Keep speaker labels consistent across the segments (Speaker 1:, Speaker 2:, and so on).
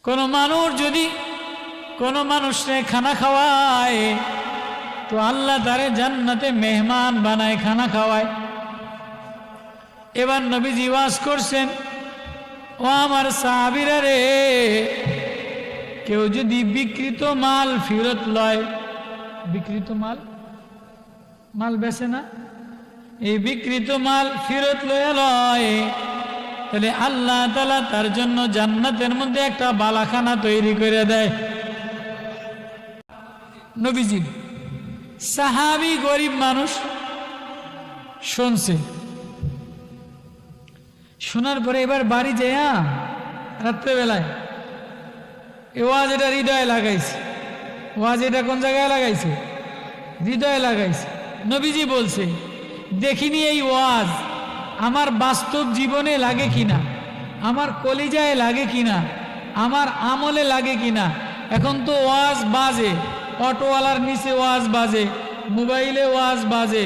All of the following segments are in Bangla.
Speaker 1: কোনো মানুষ যদি কোনো মানুষকে খানা খাওয়ায় তো আল্লাহ তারে জান্নাতে মেহমান বানায়, খানা খাওয়ায়। এবার নবীজি ওয়াজ করছেন, ও আমার সাহাবীরা রে, কেউ যদি বিকৃত মাল ফেরত লয়, বিকৃত মাল বেচে না, এই বিকৃত মাল ফেরত লয়, তাহলে আল্লাহ তাআলা তার জন্য জান্নাতের মধ্যে একটা বালাখানা তৈরি করে দেয়। নবীজি সাহাবী গরিব মানুষ শুনছে, শোনার পরে এবার বাড়ি যায় রাত্রেবেলায় ওয়াজ এটা হৃদয়ে লাগাইছে, ওয়াজ এটা কোন জায়গায় লাগাইছে? হৃদয়ে লাগাইছে। নবীজি বলছে, দেখিনি এই ওয়াজ আমার বাস্তব জীবনে লাগে কিনা, আমার কলিজায় লাগে কিনা, আমার আমলে লাগে কিনা। এখন তো ওয়াজ বাজে, অটোওয়ালার নিচে ওয়াজ বাজে, মোবাইলে ওয়াজ বাজে,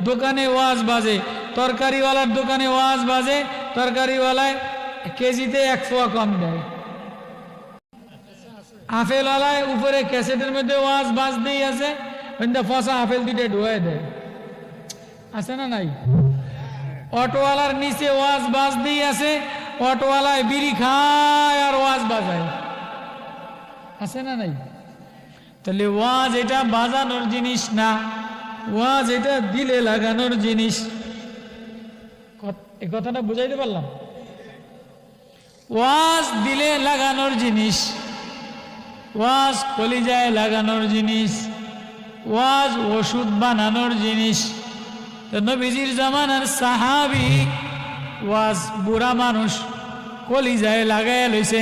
Speaker 1: দোকানে ওয়াজ বাজে, তরকারিওয়ালার দোকানে ওয়াজ বাজে, তরকারিওয়ালায় কেজিতে 1 পোয়া কম দেয়, আপেলওয়ালায় উপরে ক্যাসেটের মধ্যে ওয়াজ বাজতেই আছে, ফসা আপেল দুটো ঢুয়ে দেয়, আছে না নাই? অটোওয়ালার নিচে ওয়াজ বাজতেই আছে, অটোওয়ালায় বিড়ি খায় আর ওয়াজ বাজায়, আছে না নাই? তাহলে ওয়াজ এটা বাজানোর জিনিস না, ওয়াজ এটা দিলে লাগানোর জিনিস। এই কথাটা বুঝাইতে পারলাম? ওয়াজ দিলে লাগানোর জিনিস, ওয়াজ কলিজায় লাগানোর জিনিস, ওয়াজ ওষুধ বানানোর জিনিস। তো নবীজির জামানার সাহাবী ওয়াজ বুড়া মানুষ কলিজায় লাগাইয়া লইছে।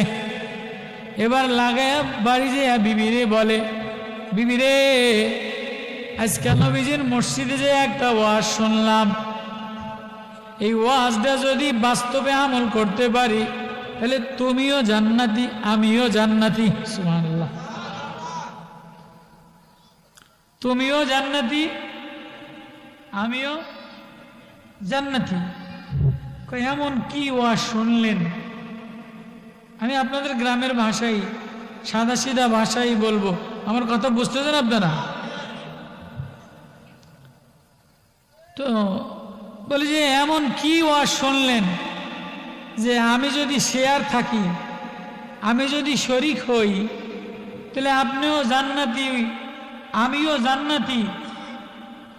Speaker 1: এবার লাগাইয়া বাড়ি যেয়া বিবিরে বলে, বিবিরে আজকে নবীজির মসজিদে যে একটা ওয়াজ শুনলাম, এই ওয়াজটা যদি বাস্তবে আমল করতে পারি তাহলে তুমিও জান্নাতি আমিও জান্নাতি। সুবহানাল্লাহ। তুমিও জান্নাতি আমিও জান্নাতি। এমন কি ওয়াজ শুনলেন? আমি আপনাদের গ্রামের ভাষায় সাদা সিধা ভাষায় বলবো, আমার কথা বুঝতেছেন আপনারা? তো বলি যে এমন কি ওয়াজ শুনলেন যে আমি যদি শেয়ার থাকি, আমি যদি শরীক হই, তাহলে আপনিও জান্নাতি আমিও জান্নাতি।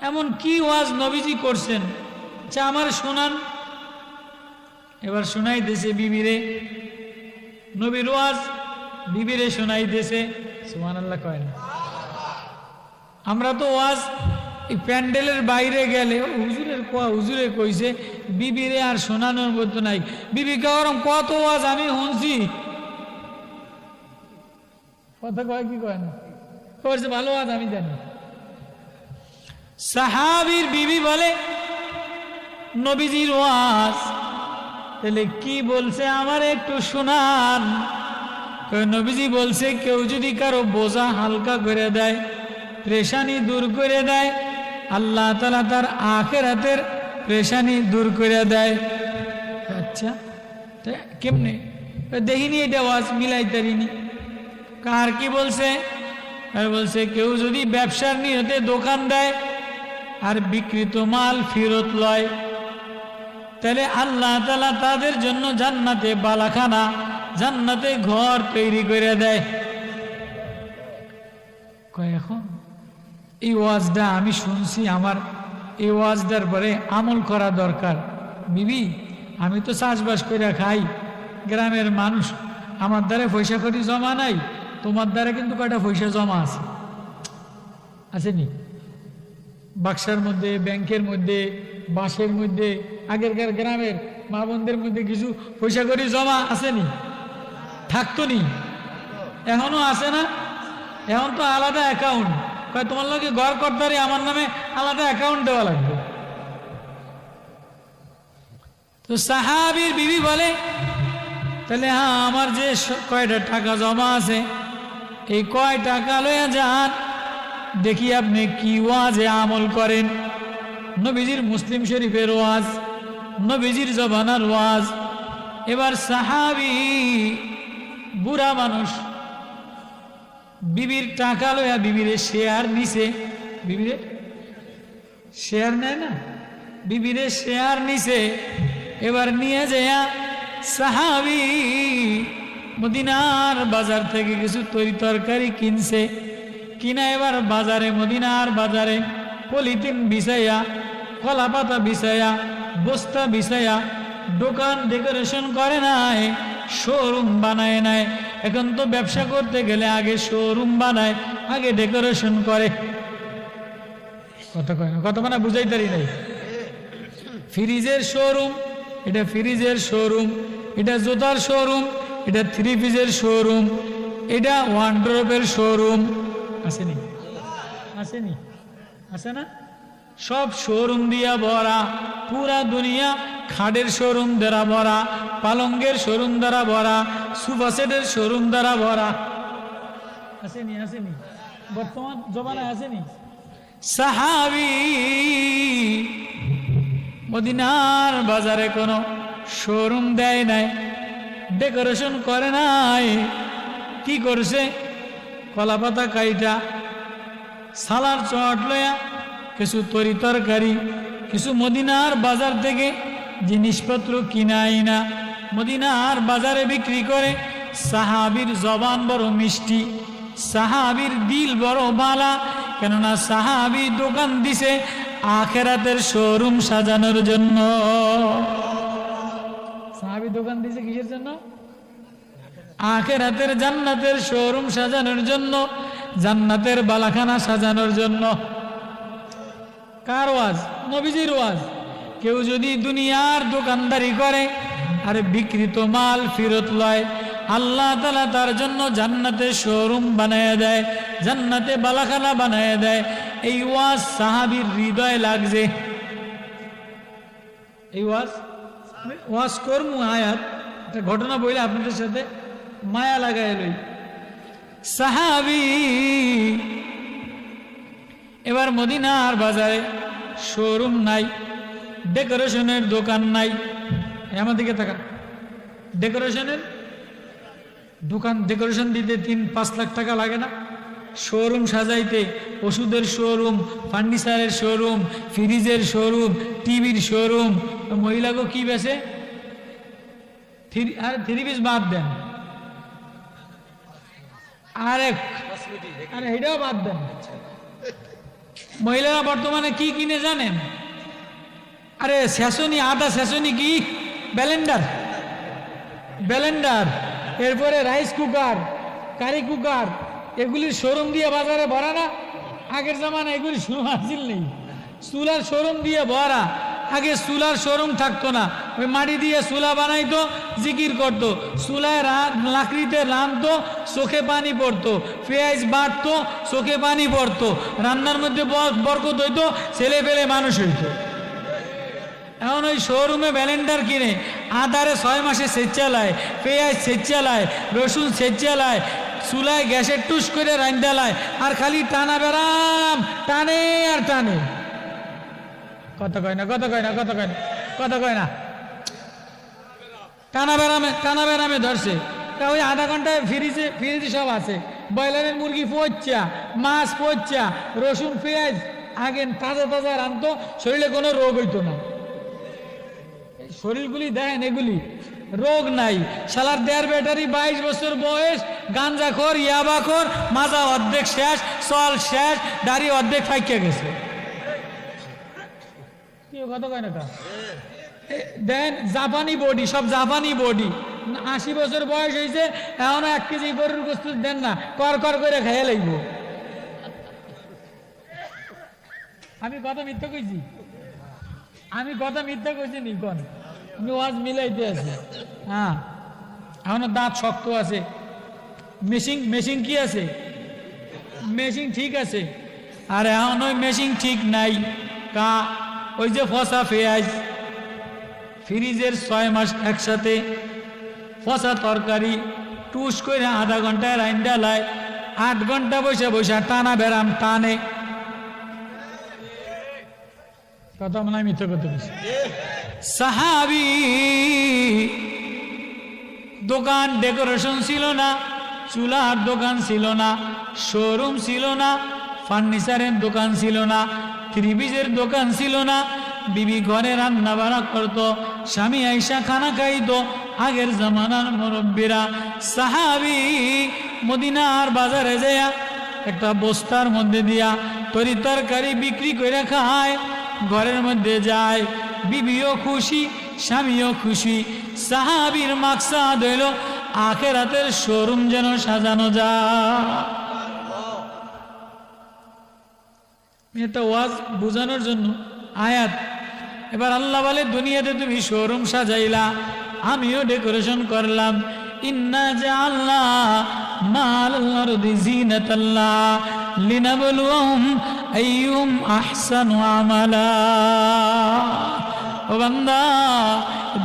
Speaker 1: এমন কি ওয়াজ নবীজি করছেন যা আমার শোনান। এবার শোনাই দেশে বিবিরে, নবীর ওয়াজ বিবিরে শোনাই দেশে। সুবহানাল্লাহ কয় না? আমরা তো ওয়াজ এই প্যান্ডেলের বাইরে গেলে হুজুরে কইছে, বিবিরে আর শোনানোর মতো নাই। বিবি কেরম কত ওয়াজ আমি শুনছি, কথা কয় কি কয় না, কইছে ভালো ওয়াজ আমি জানি। সাহাবীর বিবি বলে নবীজির ওয়াজ তাহলে কি বলছে আমার একটু শোনান। নবীজি বলছে, কেউ যদি কারো বোঝা হালকা করে দেয়, পেরেশানি দূর করে দেয়, আল্লাহ তাআলা তার আখিরাতের পেরেশানি দূর করে দেয়। আচ্ছা কেমনে? দেখিনি এটা ওয়াজ মিলাই তারিনি। কার কি বলছে? আর বলছে, কেউ যদি ব্যবসার নিয়তে দোকান দেয় আর বিকৃত মাল ফেরত লয়, তাহলে আল্লাহ তাআলা তাদের জন্য জান্নাতে বালাখানা, জান্নাতে ঘর তৈরি করে দেয়। কয় এখন এই ওয়াজটা আমি শুনছি, আমার এই ওয়াজটার পরে আমল করা দরকার। বিবি আমি তো চাষবাস করে খাই, গ্রামের মানুষ, আমার দ্বারা পয়সা করি জমা নাই, তোমার দ্বারা কিন্তু কয়টা পয়সা জমা আছে, আসেনি? বাক্সার মধ্যে, ব্যাংকের মধ্যে, বাসের মধ্যে, আগেরকার গ্রামের মা বোনদের মধ্যে কিছু পয়সা করি জমা আসেনি? থাকতো নি, এখনো আছে না? এখন তো আলাদা অ্যাকাউন্ট, কয় তোমার লোকে ঘর করতারি আমার নামে আলাদা অ্যাকাউন্ট দেওয়া লাগবে। তো সাহাবীর বিবি বলে, তাহলে হ্যাঁ আমার যে কয়টা টাকা জমা আছে, এই কয় টাকা লইয়া যান, দেখি আপনি কি ওয়াজে আমল করেন। নবীজির মুসলিম শরীফের ওয়াজ, নবীজির জবানার ওয়াজ। এবার সাহাবী বুড়া মানুষ বিবির টাকা লইয়া বিবিরে শেয়ার নিছে, বিবিরে শেয়ার নেয় না, বিবিরে শেয়ার নিছে। এবার নিয়ে যাইয়া সাহাবী মদিনার বাজার থেকে কিছু তরি তরকারি কিনছে, কিনা এবার বাজারে, মদিনার বাজারে পলিথিন বিছাইয়া, কলা পাতা বিছাইয়া, বস্তা বিছাইয়া দোকান ডেকোরেশন করে নাই, শোরুম বানায় নাই। এখন তো ব্যবসা করতে গেলে আগে শোরুম বানায়, আগে ডেকোরেশন করে। কত মানে বুঝাইতারি নাই। ফ্রিজের শোরুম, এটা ফ্রিজের শোরুম, এটা জুতার শোরুম, এটা থ্রি পিসের শোরুম, এটা ওয়ার্ড্রোবের শোরুম। আসেনি? আসেনি? আছে না? সব শোরুম দিয়া ভরা, পুরা দুনিয়া খাটের শোরুম দ্বারা ভরা, পালঙ্গের শোরুম দ্বারা ভরা, সোফা সেটের শোরুম দ্বারা ভরা। আসেনি? আসেনি? বর্তমান জমানায় আসেনি? সাহাবী মদিনার বাজারে কোনো শোরুম দেয় নাই, ডেকোরেশন করে নাই। কি করছে? কলা পাতা কাইটা, সালার চট লয়া, কিছু তরি তরকারি, কিছু মদিনার বাজার থেকে জিনিসপত্র কিনাই না, মদিনার বাজারে বিক্রি করে। সাহাবীর জবান বড় মিষ্টি, সাহাবীর দিল বড় বালা, কেননা সাহাবী দোকান দিছে আখেরাতের শোরুম সাজানোর জন্য। সাহাবী দোকান দিছে কিসের জন্য? আখেরাতের জান্নাতের শোরুম সাজানোর জন্য, জান্নাতের বালাখানা সাজানোর জন্য। কার ওয়াজ? নবীজির ওয়াজ। কেউ যদি দুনিয়ার দোকানদারি করে আর বিকৃত মাল ফেরত লয়, আল্লাহ তাআলা তার জন্য জান্নাতে শোরুম বানায় দেয়, জান্নাতে বালাখানা বানায় দেয়। এই ওয়াজ সাহাবীর হৃদয়ে লাগছে। এই ওয়াজ করমু আয়াত, একটা ঘটনা বইলে আপনাদের সাথে মায়া লাগাই লই। সাহাবী এবার মদিনার বাজারে শোরুম নাই, ডেকোরেশনের দোকান নাই। আমার দিকে তাকান, ডেকোরেশনের দোকান, ডেকোরেশন দিতে 3-5 লাখ টাকা লাগে না? শোরুম সাজাইতে, ওষুধের শোরুম, ফার্নিচারের শোরুম, ফ্রিজের শোরুম, টিভির শোরুম। মহিলাকে কি বেছে? আর থ্রি পিস বাদ দেন, আরে এটাও বাদ দেন। মহিলারা বর্তমানে কি কিনে জানেন? আরে সেশনি, আদা সেশনি কি ব্লেন্ডার, এরপরে রাইস কুকার, কারি কুকার, এগুলির শোরুম দিয়ে বাজারে ভরা না? আগের জামানা এগুলি শোরুম আসিল নেই, চুলার শোরুম দিয়ে ভরা। আগে চুলার শোরুম থাকতো না, ওই মাটি দিয়ে চুলা বানাইতো, জিকির করতো, চুলায় লাকড়িতে রাঁধতো, চোখে পানি পড়তো, পেঁয়াজ বাটতো, চোখে পানি পড়তো, রান্নার মধ্যে বরকত হইতো, ছেলে পেলে মানুষ হইতো। এখন ওই শোরুমে ব্লেন্ডার কিনে আদারে 6 মাসে সেচ চালায়, পেঁয়াজ সেচ চালায়, রসুন সেচ চালায়, চুলায় গ্যাসের টুস করে রান্দালায়, আর খালি টানা বেড়াম, টানে আর টানে। কথা কয় না, টানা বেড়ামে ধরছে। তা ওই আধা ঘন্টায় ফ্রিজে সব আছে, ব্রয়লারের মুরগি পচা, মাছ পচা, রসুন পেঁয়াজ আগে তাজা তাজা রানতো, শরীরে কোনো রোগ হইতো না। শরীরগুলি দেখেন, এগুলি রোগ নাই। শালার 1.5 ব্যাটারি, 22 বছর বয়স, গাঞ্জাখোর, ইয়াবাখোর, মাজা অর্ধেক শেষ, চল শেষ, দাড়ি অর্ধেক ফাইকে গেছে। কথা কয় না তা দেন, জাপানি বডি, সব জাপানি বডি। 80 বছর বয়স হয়েছে, এখনো 1 কেজি গরুর গোস্ত দেন না, কর করে খাইয়া লাগব। আমি কথা মিথ্যা কইছি? নি কোন? আমি ওয়াজ মিলাইতে আছি। হ্যাঁ, এখনো দাঁত শক্ত আছে। মেশিন কি আছে? মেশিন ঠিক আছে, আর এখন ওই মেশিন ঠিক নাই। ওই যে ফসা পেঁয়াজ, ফ্রিজের 6 মাস একসাথে, ফসা তরকারি টুস করে আধা ঘন্টায় রাইন্দা লাই, 8 ঘন্টা বসে টানা বেড়াম, টানে। কথা মনে হয় মিথ্যা করতে গেছি। সাহাবী দোকান ডেকোরেশন ছিল না, চুলার দোকান ছিল না, শোরুম ছিল না, ফার্নিচারের দোকান ছিল না, থ্রি পিসের দোকান ছিল না। বিবি ঘরে রান্না বাড়া করতো, স্বামী আইসা খানা খাইতো। আগের জামানার মুরব্বীরা সাহাবী মদিনার বাজারে যায় একটা বস্তার মধ্যে দিয়া তরি তরকারি বিক্রি করে খায়, ঘরের মধ্যে যায়, বিবিও খুশি, স্বামীও খুশি। সাহাবীর মাকসাদ হইল আখিরাতের শোরুম যেন সাজানো যায়। এটা ওয়াজ বোঝানোর জন্য আয়াত। এবার আল্লাহ বলে দুনিয়াতে তুমি শোরুম সাজাইলা, আমিও ডেকোরেশন করলাম। ইন্না জাআলনা মাল আরদি জিনাতাল্লাহ লিনাবলুহুম আইয়ুম আহসানু আমালা। ও বান্দা,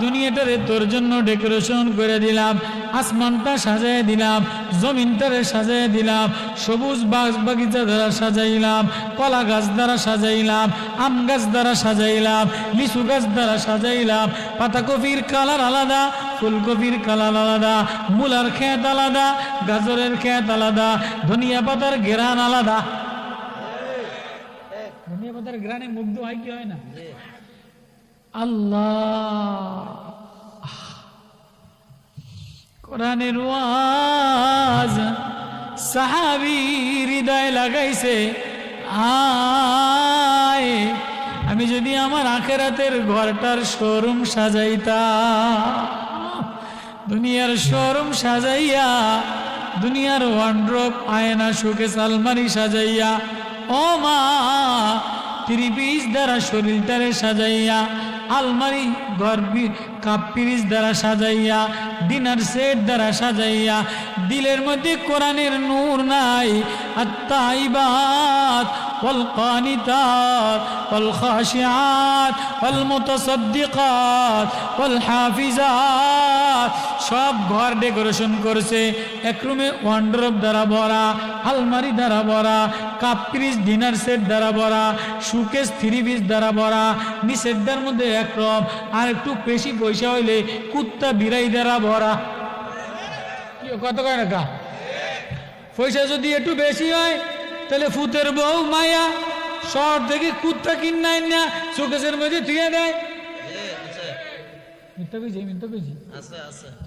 Speaker 1: দুনিয়াটারে তোর জন্য ডেকোরেশন করে দিলাম, আসমানটা সাজাই দিলাম, জমিনটারে সাজাই দিলাম, সবুজ বাগিচা দ্বারা সাজাইলাম, কলা গাছ দ্বারা সাজাইলাম, আম গাছ দ্বারা সাজাইলাম, লিচু গাছ দ্বারা সাজাইলাম। পাতাকপির কালার আলাদা, ফুলকপির কালার আলাদা, মূলার ক্ষেত আলাদা, গাজরের ক্ষেত আলাদা, ধনিয়া পাতার ঘেরান আলাদা। ধনিয়া পাতার ঘেরানে মুগ্ধ হয় কি হয় না? আল্লাহ কোরআনের ওয়াজ সাহাবী হৃদয় লাগাইছে। আয় আমি যদি আমার আখিরাতের ঘরটার শোরুম সাজাইতাম, দুনিয়ার শোরুম সাজাইয়া, দুনিয়ার ওয়ার্ড্রোব আয়না শোকেস আলমারি সাজাইয়া, ও মা থ্রি পিস দ্বারা শরীরটারে সাজাইয়া, আলমারি ঘর কাপ পিরিস দ্বারা সাজাইয়া, ডিনার সেট দ্বারা সাজাইয়া, দিলের মধ্যে কোরআনের নূর নাই। আত-তাইবাত ওয়াল কানিতাত ওয়াল খাশিআত ওয়াল মুতাসাদ্দিকাত ওয়াল হাফিজাত, সব ঘর ডেকোরেশন করছে। এক রুমে ওয়ার্ড্রোব দ্বারা ভরা, আলমারি দ্বারা ভরা, কাপ পিরিস ডিনার সেট দ্বারা ভরা, সুকেস থ্রি পিস দ্বারা ভরা, নিষেধটার মধ্যে একরকম, আর একটু বেশি পয়সা হইলে কুত্তা বিড়াই দ্বারা ভরা। কত কয় না কা? পয়সা যদি একটু বেশি হয় তাহলে ফুতের বউ মায়া শহর থেকে কুত্তা কিনা না শোকেসের মধ্যে থুয়ে দেয়।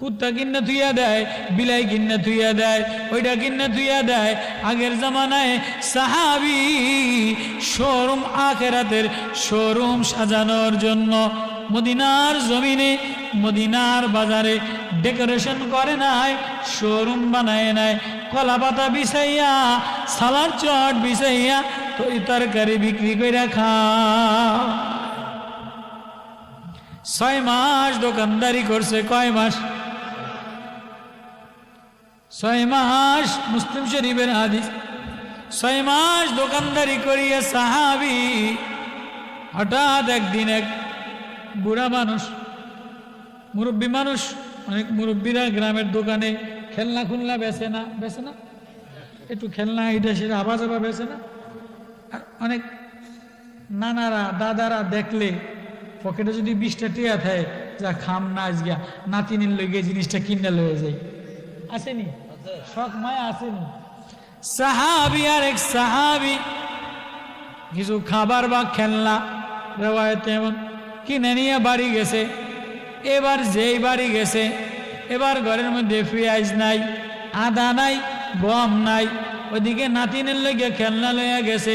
Speaker 1: কুত্তা কিনা থুইয়া দেয়, বিলাই কিনা থুইয়া দেয়, ওইটা কিনা থুইয়া দেয়। আগের জামানায় সাহাবী শোরুম, আখিরাতের শোরুম সাজানোর জন্য মদিনার জমিনে, মদিনার বাজারে ডেকোরেশন করে নাই, শোরুম বানায় নাই। কলা পাতা বিছাইয়া, সালার চট বিছাইয়া তরি তরকারি বিক্রি করে খায়। 6 মাস দোকানদারি করছে। কয় মাস? 6 মাস। মুসলিম শরীফের হাদিস। 6 মাস দোকানদারি করিয়া সাহাবী হঠাৎ একদিন এক বুড়া মানুষ, মুরব্বী মানুষ, অনেক মুরব্বীরা গ্রামের দোকানে খেলনা খুলনা বেছে না, বেছে না, একটু খেলনা এটা সেটা আবার আবার বেছে না। আর অনেক নানারা দাদারা দেখলে পকেটে যদি 20টা টিয়া থাকে, যা খাম না আজগা নাতিনের লইগে জিনিসটা কিনে লয়ে যায়। আসেনি? শখ মায়া আসেনি? সাহাবী আর এক সাহাবী কিছু খাবার বা খেলনা রেওয়ায়েতে এমন কিনে নিয়ে বাড়ি গেছে। এবার যেই বাড়ি গেছে, এবার ঘরের মধ্যে পেঁয়াজ নাই, আদা নাই, গম নাই। ওইদিকে নাতিনের লইগে খেলনা লইয়া গেছে,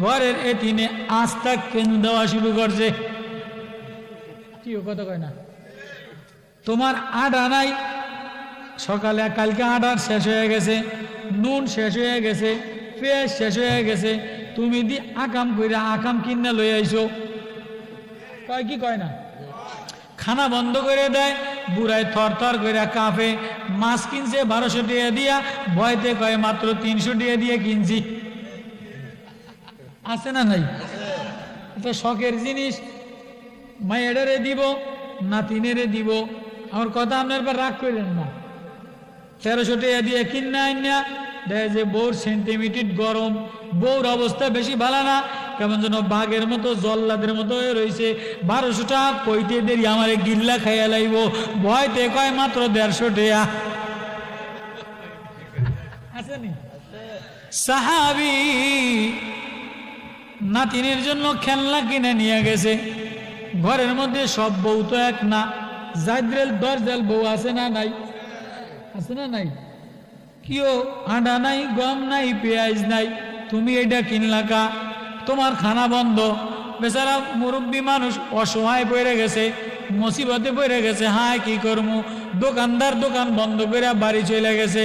Speaker 1: ঘরের এতিনে আস্তা কেন দেওয়া শুরু করছে। কি কথা কয় না? তোমার আটা নাই, সকালে কালকে আটা শেষ হয়ে গেছে, নুন শেষ হয়ে গেছে, পেঁয়াজ শেষ হয়ে গেছে, তুমি দি আকাম কইরা আকাম কিনা লই আইছো। কয় কি কয় না? খানা বন্ধ করে দেয়। বুড়ায় থর থর করে কাঁপে। মাছ কিনছে 1200 টাকা দিয়া, ভয়তে কয় মাত্র 300 টাকা দিয়ে কিনছি। আছে না নাই? এটা শখের জিনিস। মায়েরে দিব, নাতিনেরে দিব। আমার কথা আপনার পর রাগ করেন না। 1300 টাকা দিয়ে কিনা আইনা দেয় যে বউর সেন্টিমিটার গরম, বউর অবস্থা বেশি ভালো না, কেমন যেন বাঘের মতো জল্লাদের মতো হয়ে রয়েছে। 1200 টাকা কইতে দেরি আমারে গিল্লা খাইয়া লাইব, ভয়তে কয় মাত্র 150 টাকা। আসেনি সাহাবী নাতিনের জন্য খেলনা কিনে নিয়ে গেছে। ঘরের মধ্যে সব বউ তো এক না, জাইদ্রেল 10 জাল বউ আছে না নাই? আছে না নাই? কিও আটা নাই, গম নাই, পেঁয়াজ নাই, তুমি এটা কিনলা কা? তোমার খানা বন্ধ। বেচারা মুরব্বী মানুষ অসহায় পড়ে গেছে, মুসিবতে পড়ে গেছে। হায় কি করবো? দোকানদার দোকান বন্ধ করে বাড়ি চলে গেছে,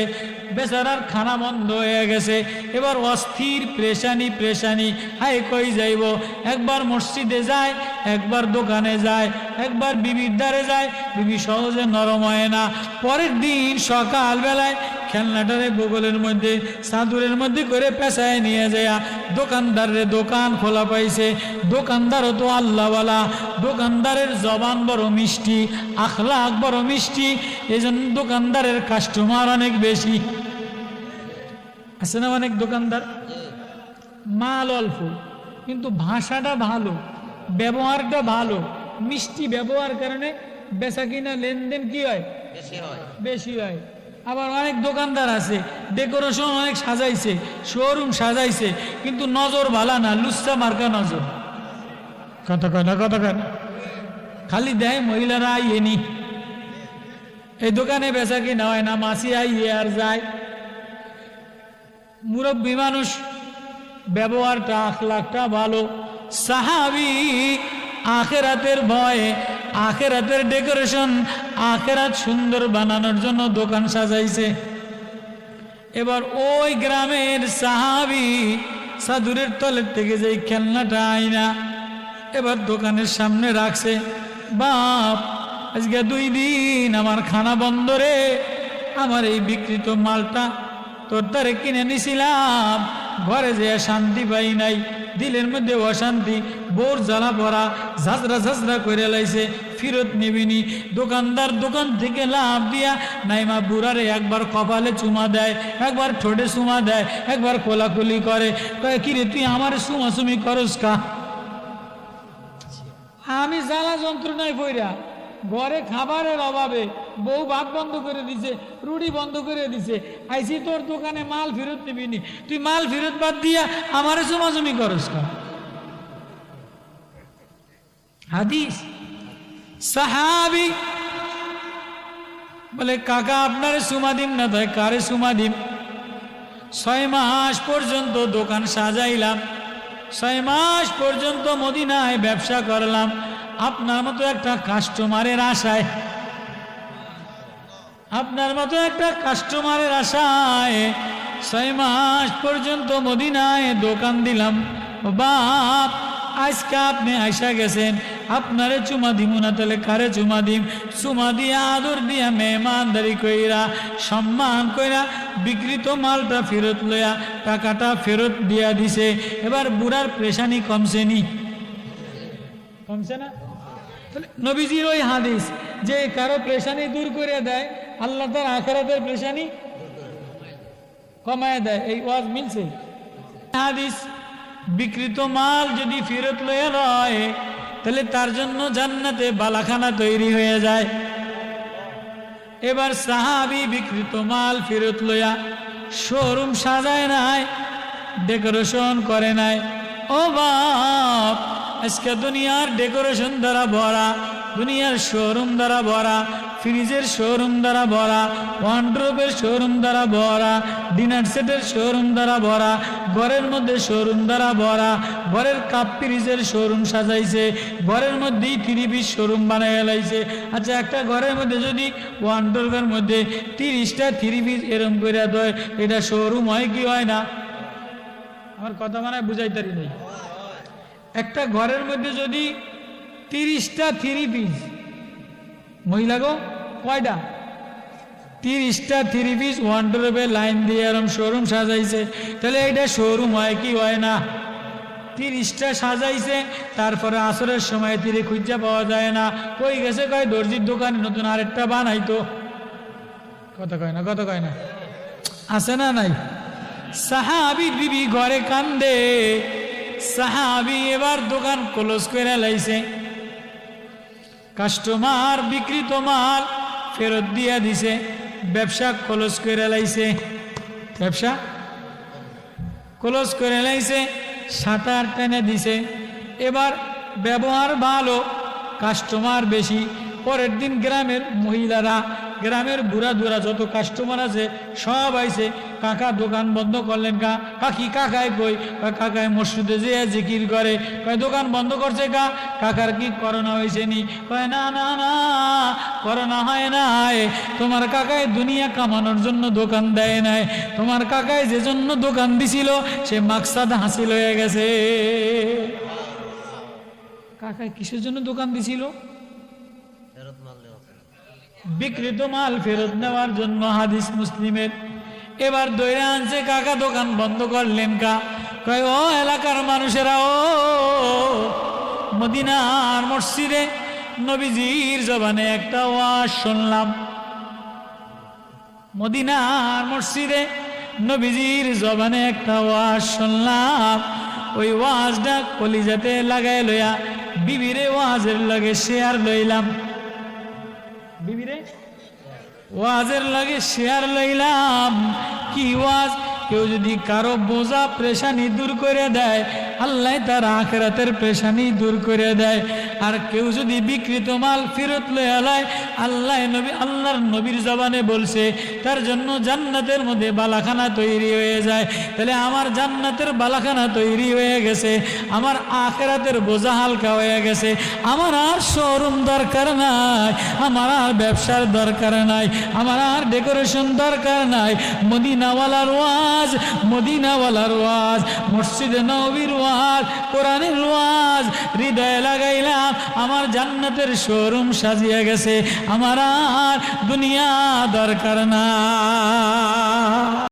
Speaker 1: বেচারার খানা বন্ধ হয়ে গেছে। এবার অস্থির প্রেশানি প্রেশানি, হায় কই যাইব? একবার মসজিদে যায়, একবার দোকানে যায়, একবার বিবির দ্বারে যায়, বিবি সহজে নরম হয় না। পরের দিন সকালবেলায় খেলনাটারে বগলের মধ্যে চাদরের মধ্যে করে পেঁচায় নিয়ে যায় দোকানদারে দোকান খোলা পাইছে। দোকানদারও তো আল্লাহওয়ালা, দোকানদারের জবান বড় মিষ্টি, আখলাক বড় মিষ্টি, এই জন্য দোকানদারের কাস্টমার অনেক বেশি। আছে না অনেক দোকানদার? মাল অল্প কিন্তু ভাষাটা ভালো, ব্যবহারটা ভালো, মিষ্টি ব্যবহার কারণে বেচা কিনা লেনদেন কি হয়? বেশি হয়। আবার অনেক দোকানদার আছে ডেকোরেশন অনেক সাজাইছে, শোরুম সাজাইছে, কিন্তু নজর ভালা না, লুচ্চা মার্কা নজর। কথা কয় না, কথা কয় না, খালি দেয় মহিলারা আইয়েনি। এই দোকানে বেচা কিনা হয় না, মাসি আইয়ে আর যায়। মুরব্বী মানুষ, ব্যবহারটা আখলাকটা ভালো। সাহাবী আখেরাতের ভয়ে, আখেরাতের ডেকোরেশন, আখেরাত সুন্দর বানানোর জন্য দোকান সাজাইছে। এবার ওই গ্রামের সাহাবী চাদরের তলের থেকে যে খেলনাটা আইনা এবার দোকানের সামনে রাখছে। বাপ, আজকে 2 দিন আমার খানা বন্ধ রে, আমার এই বিকৃত মালটা তোর তারে কিনে নিছিলাম, ঘরে যে শান্তি পাই নাই, দিলের মধ্যে অশান্তি, বোর জ্বালা পড়া, ঝাঁঝরা ঝাঁঝরা করে লাইছে, ফেরত নিবিনি। দোকানদার দোকান থেকে লাভ দিয়া নাইমা বুড়ারে একবার কপালে চুমা দেয়, একবার ঠোঁটে চুমা দেয়, একবার কোলাকুলি করে, কয় কিরে তুই আমার চুমাচুমি করস কা? আমি জ্বালা যন্ত্রণায় পইরা ঘরে খাবারের অভাবে বউ ভাত বন্ধ করে দিছে, রুটি বন্ধ করে দিছে, আইসি তোর দোকানে মাল ফেরত নিবিনি, তুই মাল ফেরত বাদ দিয়া আমারে চুমাচুমি করস কা? হাদিস। সাহাবী বলে কাকা আপনারে চুমা দিম না, তাই কারে চুমা দিম? 6 মাস পর্যন্ত দোকান সাজাইলাম, 6 মাস পর্যন্ত মদিনায় ব্যবসা করলাম আপনার মতো একটা কাস্টমারের আশায়, আপনার মতো একটা কাস্টমারের আশায় 6 মাস পর্যন্ত মদিনায় দোকান দিলাম। বাপ, আজকে আপনি আইসা গেছেন, আপনারে চুমা দিব না, তাহলে কারে চুমা দিম? চুমা দিয়া আদর দিয়া মেহমানদারি কইরা সম্মান কইরা বিকৃত মালটা ফেরত লইয়া টাকাটা ফেরত দিয়া দিছে। এবার বুড়ার প্রেশানি কমছে নি? কমছে না? নবীজির ওই হাদিস যে কারো প্রেশানি দূর করে দেয়, আল্লাহ তার আখিরাতের প্রেশানি কমায় দেয়, এই ওয়াজ মিলছে? হাদিস বিকৃত মাল যদি ফেরত লয়ে রয় তাহলে তার জন্য জান্নাতে বালাখানা তৈরি হয়ে যায়। এবার সাহাবী বিকৃত মাল ফেরত লইয়া শোরুম সাজায় নাই, ডেকোরেশন করে নাই। ও বাপ, আজকে দুনিয়ার ডেকোরেশন দ্বারা ভরা, দুনিয়ার শোরুম দ্বারা ভরা, ফ্রিজের শোরুম দ্বারা ভরা, ওয়ার্ড্রোবের শোরুম দ্বারা ভরা, ডিনার সেটের শোরুম দ্বারা ভরা, ঘরের মধ্যে শোরুম দ্বারা ভরা, ঘরের কাপ ফ্রিজের শোরুম সাজাইছে, ঘরের মধ্যেই 3 পিস শোরুম বানায় লাইছে। আচ্ছা, একটা ঘরের মধ্যে যদি ওয়ার্ড্রোবের মধ্যে 30টা 3 পিস এরম করে দেয়, এটা শোরুম হয় কি হয় না? আমার কথা মানে বুঝাইতারি নেই। একটা ঘরের মধ্যে যদি 30টা 3 পিস, মহিলা গো কয়টা? 30টা 3 পিস ওয়ার্ড্রোবে লাইন দিয়ে এরকম শোরুম সাজাইছে, তাহলে এটা শোরুম হয় কি হয় না? 30টা সাজাইছে, তারপরে আসরের সময় 30 খুঁজা পাওয়া যায় না, কই গেছে? কয় দর্জির দোকানে নতুন আরেকটা বানাইতো। কথা কয় না, কথা কয় না, আছে না নাই? সাহাবী বিবি ঘরে কান্দে, সাহাবী এবার দোকান ক্লোজ করে লাইছে, কাস্টমার বিক্রিত মাল ফেরত দিয়া দিছে, ব্যবসা ক্লোজ করে লাইছে, ব্যবসা ক্লোজ করে লাইছে, সাঁতার টেনে দিছে। এবার ব্যবহার ভালো, কাস্টমার বেশি। পরের দিন গ্রামের মহিলারা, গ্রামের বুড়া দুরা যত কাস্টমার আছে সব আইছে, কাকা দোকান বন্ধ করলেন কা? কাকি কাকায় কই? কাকায় মসজিদে যেয়ে জিকির করে। কয় দোকান বন্ধ করছে কা? কাকার কি করোনা হয়েছে নি? কয় না না না, করোনা হয় নাই, তোমার কাকায় দুনিয়া কামানোর জন্য দোকান দেয় নাই, তোমার কাকায় যে জন্য দোকান দিছিল সে মাকসাদ হাসিল হয়ে গেছে। কাকায় কিসের জন্য দোকান দিছিল? বিকৃত মাল ফেরত নেওয়ার জন্য, হাদিস মুসলিমের। এবার দৈরা আনছে, কাকা দোকান বন্ধ করলেন কা? কয় ও এলাকার মানুষেরা, ও মদিনার মসজিদে নবীজির জবানে একটা ওয়াজ শুনলাম, মদিনার মসজিদে নবীজির জবানে একটা ওয়াজ শুনলাম, ওই ওয়াজটা কলিজাতে লাগাই লইয়া বিবিরে ওয়াজের লগে শেয়ার লইলাম, বিবিরে ওয়াজের লাগে শেয়ার লইলাম। কি ওয়াজ? কেউ যদি কারো বোঝা পেরেশানি দূর করে দেয়, আল্লাহ তার আখিরাতের পেরেশানি দূর করে দেয়। আর কেউ যদি বিকৃত মাল ফেরত লইয়া লয়, আল্লাহর নবীর জবানে বলছে তার জন্য জান্নাতের মধ্যে বালাখানা তৈরি হয়ে যায়। তাহলে আমার জান্নাতের বালাখানা তৈরি হয়ে গেছে, আমার আখিরাতের বোঝা হালকা হয়ে গেছে। আমার আর শোরুম দরকার নাই, আমার আর ব্যবসার দরকার নাই, আমার আর ডেকোরেশন দরকার নাই। মদিনাওয়ালার ওয়াজ, মদিনাওয়ালার ওয়াজ, মসজিদে নববীর ওয়াজ, কোরআনের ওয়াজ হৃদয়ে লাগাইলাম, আমার জান্নাতের শোরুম সাজিয়ে গেছে, আমার আর দুনিয়া দরকার না।